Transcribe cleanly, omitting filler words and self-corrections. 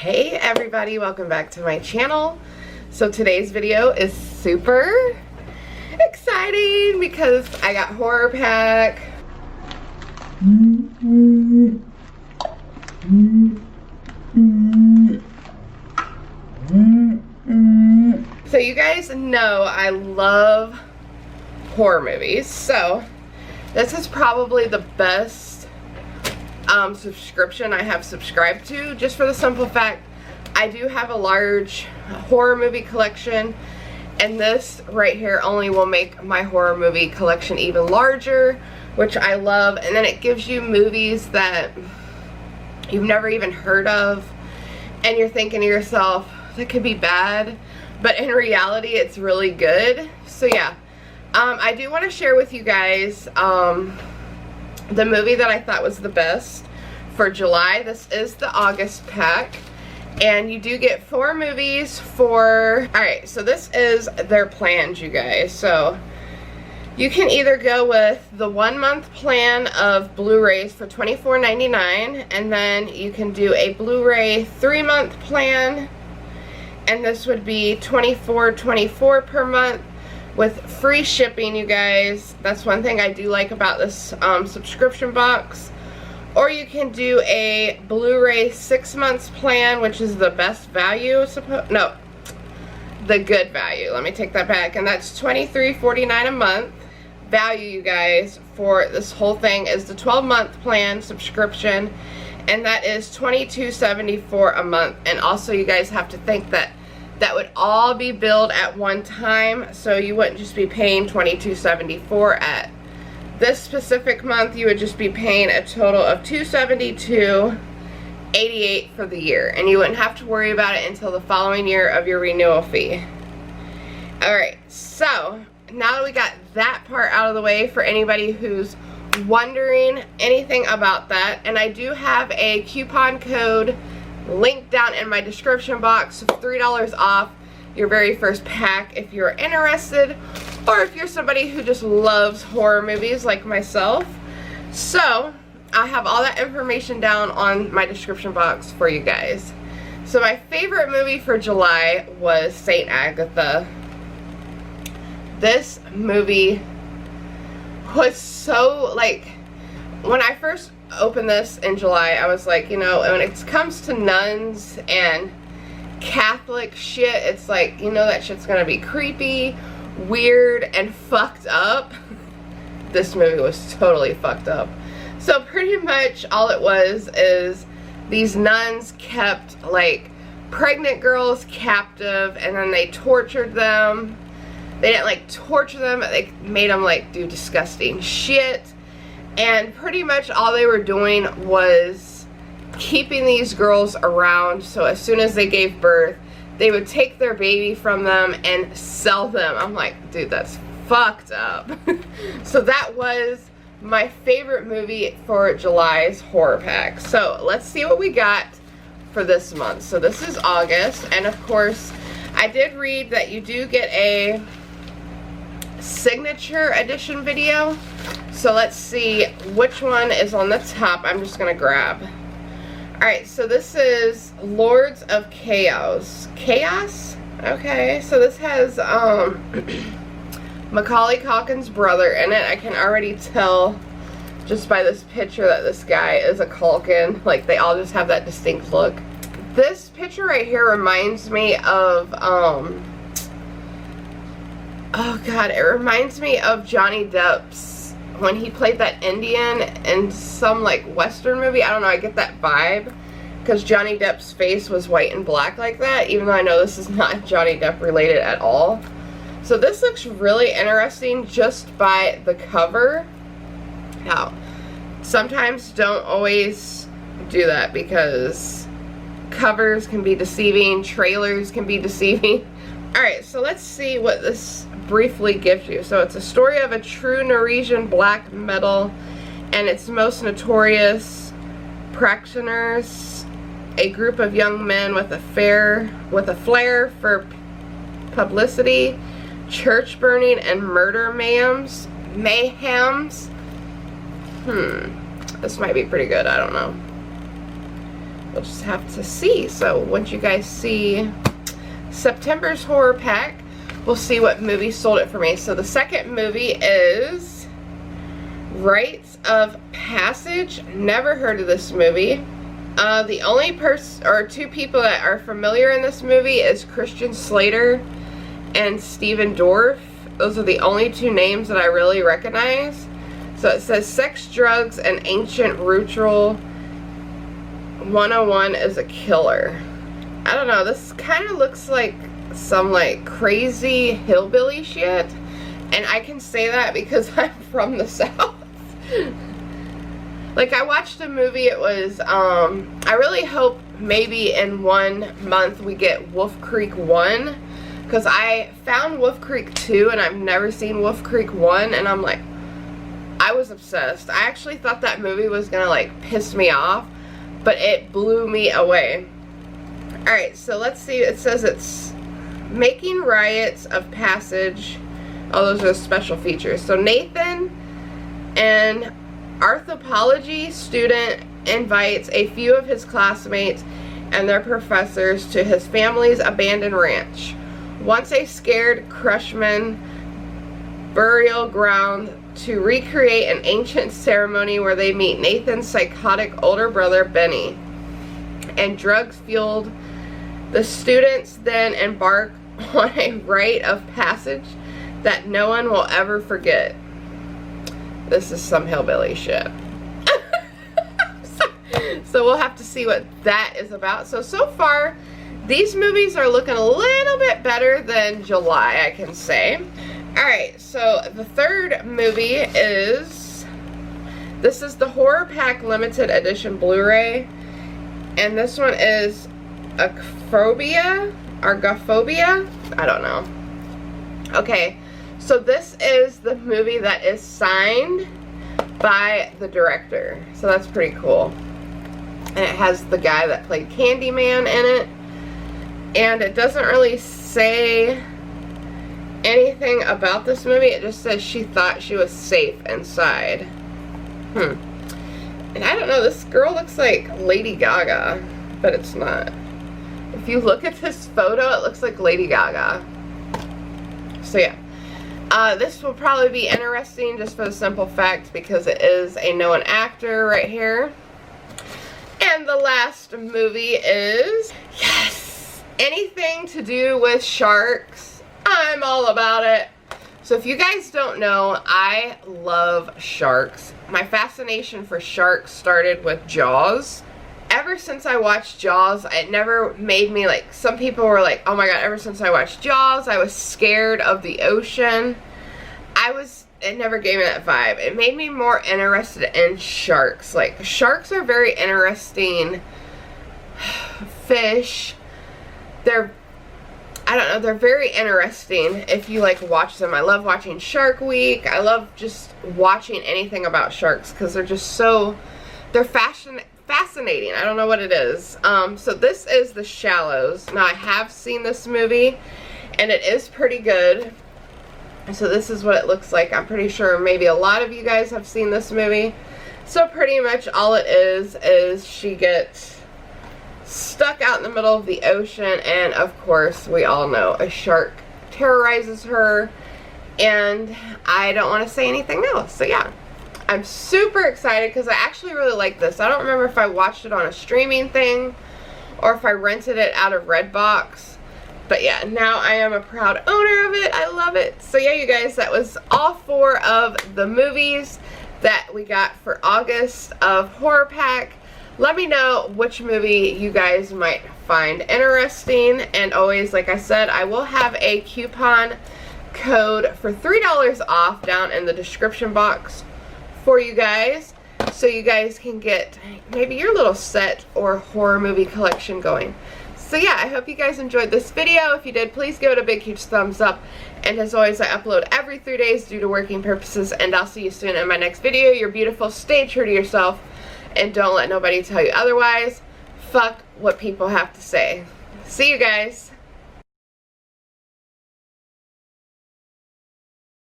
Hey everybody, welcome back to my channel. So today's video is super exciting because I got horror pack. So you guys know I love horror movies, so this is probably the best subscription I have subscribed to, just for the simple fact I do have a large horror movie collection, and this right here only will make my horror movie collection even larger, which I love. And then it gives you movies that you've never even heard of and you're thinking to yourself, that could be bad, but in reality it's really good. So yeah, I do want to share with you guys the movie that I thought was the best for July. This is the August pack, and you do get 4 movies for, alright, so this is their plans, you guys. So you can either go with the 1-month plan of Blu-rays for $24.99, and then you can do a Blu-ray 3-month plan, and this would be $24.24 per month with free shipping, you guys. That's one thing I do like about this subscription box. Or you can do a Blu-ray 6 months plan, which is the best value, no, the good value. Let me take that back, and that's $23.49 a month. Value, you guys, for this whole thing is the 12-month plan subscription, and that is $22.74 a month. And also, you guys have to think that that would all be billed at one time, so you wouldn't just be paying $22.74 at this specific month. You would just be paying a total of $272.88 for the year, and you wouldn't have to worry about it until the following year of your renewal fee. Alright, so now that we got that part out of the way, for anybody who's wondering anything about that, and I do have a coupon code linked down in my description box of $3 off your very first pack if you're interested, or if you're somebody who just loves horror movies like myself. So I have all that information down on my description box for you guys. So my favorite movie for July was St. Agatha. This movie was so, like, when I first opened this in July, I was like, you know, when it comes to nuns and Catholic shit, it's like, you know, that shit's gonna be creepy, weird, and fucked up. This movie was totally fucked up. So pretty much all it was is these nuns kept, like, pregnant girls captive, and then they tortured them. They didn't, like, torture them, but they made them, like, do disgusting shit. And pretty much all they were doing was keeping these girls around, so as soon as they gave birth, they would take their baby from them and sell them. I'm like, dude, that's fucked up. So that was my favorite movie for July's horror pack. So let's see what we got for this month. So this is August, and of course, I did read that you do get a signature edition video. So let's see which one is on the top. I'm just gonna grab. Alright, so this is Lords of Chaos. Chaos? Okay, so this has Macaulay Culkin's brother in it. I can already tell just by this picture that this guy is a Culkin. Like, they all just have that distinct look. This picture right here reminds me of oh god, it reminds me of Johnny Depp's, when he played that Indian in some, like, Western movie. I don't know, I get that vibe because Johnny Depp's face was white and black like that, even though I know this is not Johnny Depp related at all. So this looks really interesting just by the cover. Now, sometimes don't always do that because covers can be deceiving, trailers can be deceiving. Alright, so let's see what this briefly gives you. So it's a story of a true Norwegian black metal and its most notorious practitioners, a group of young men with a flair for publicity, church burning, and murder mayhems. This might be pretty good, I don't know. we'll just have to see. So once you guys see September's horror pack, we'll see what movie sold it for me. So the second movie is Rites of Passage. Never heard of this movie. The only person or two people that are familiar in this movie is Christian Slater and Steven Dorff. Those are the only two names that I really recognize. So it says sex, drugs, and ancient ritual. 101 is a killer. I don't know, this kind of looks like some like crazy hillbilly shit. And I can say that because I'm from the South. Like, I watched a movie, it was, I really hope maybe in 1 month we get Wolf Creek 1. Because I found Wolf Creek 2 and I've never seen Wolf Creek 1. And I'm like, I was obsessed. I actually thought that movie was going to like piss me off. But it blew me away. Alright, so let's see. It says it's Making Rites of Passage. Oh, those are the special features. So Nathan, an anthropology student, invites a few of his classmates and their professors to his family's abandoned ranch. Once a scared Crushman burial ground to recreate an ancient ceremony where they meet Nathan's psychotic older brother Benny. And drugs fueled, the students then embark on a rite of passage that no one will ever forget. This is some hillbilly shit. So we'll have to see what that is about. So far, these movies are looking a little bit better than July, I can say. Alright, so the third movie is, this is the Horror Pack Limited Edition Blu-ray. And this one is Agoraphobia? I don't know. Okay, so this is the movie that is signed by the director. So that's pretty cool. And it has the guy that played Candyman in it. And it doesn't really say anything about this movie. It just says she thought she was safe inside. And I don't know, this girl looks like Lady Gaga, but it's not. If you look at this photo, it looks like Lady Gaga. So yeah. This will probably be interesting just for the simple fact because it is a known actor right here. And the last movie is, yes, anything to do with sharks. I'm all about it. So if you guys don't know, I love sharks. My fascination for sharks started with Jaws. Ever since I watched Jaws, it never made me like, some people were like, oh my god, ever since I watched Jaws, I was scared of the ocean. It never gave me that vibe. It made me more interested in sharks. Like, sharks are very interesting fish. I don't know, they're very interesting if you like watch them. I love watching Shark Week. I love just watching anything about sharks because they're just so, they're fascinating. I don't know what it is. So this is The Shallows. Now I have seen this movie and it is pretty good. So this is what it looks like. I'm pretty sure maybe a lot of you guys have seen this movie. So pretty much all it is she gets stuck out in the middle of the ocean, and of course we all know a shark terrorizes her, and I don't want to say anything else. So yeah, I'm super excited because I actually really like this. I don't remember if I watched it on a streaming thing or if I rented it out of Redbox. But yeah, now I am a proud owner of it. I love it. So yeah, you guys, that was all 4 of the movies that we got for August of Horror Pack. Let me know which movie you guys might find interesting. And always, like I said, I will have a coupon code for $3 off down in the description box for you guys. So you guys can get maybe your little set or horror movie collection going. So yeah, I hope you guys enjoyed this video. If you did, please give it a big, huge thumbs up. And as always, I upload every 3 days due to working purposes. And I'll see you soon in my next video. You're beautiful. Stay true to yourself. And don't let nobody tell you otherwise. Fuck what people have to say. See you guys.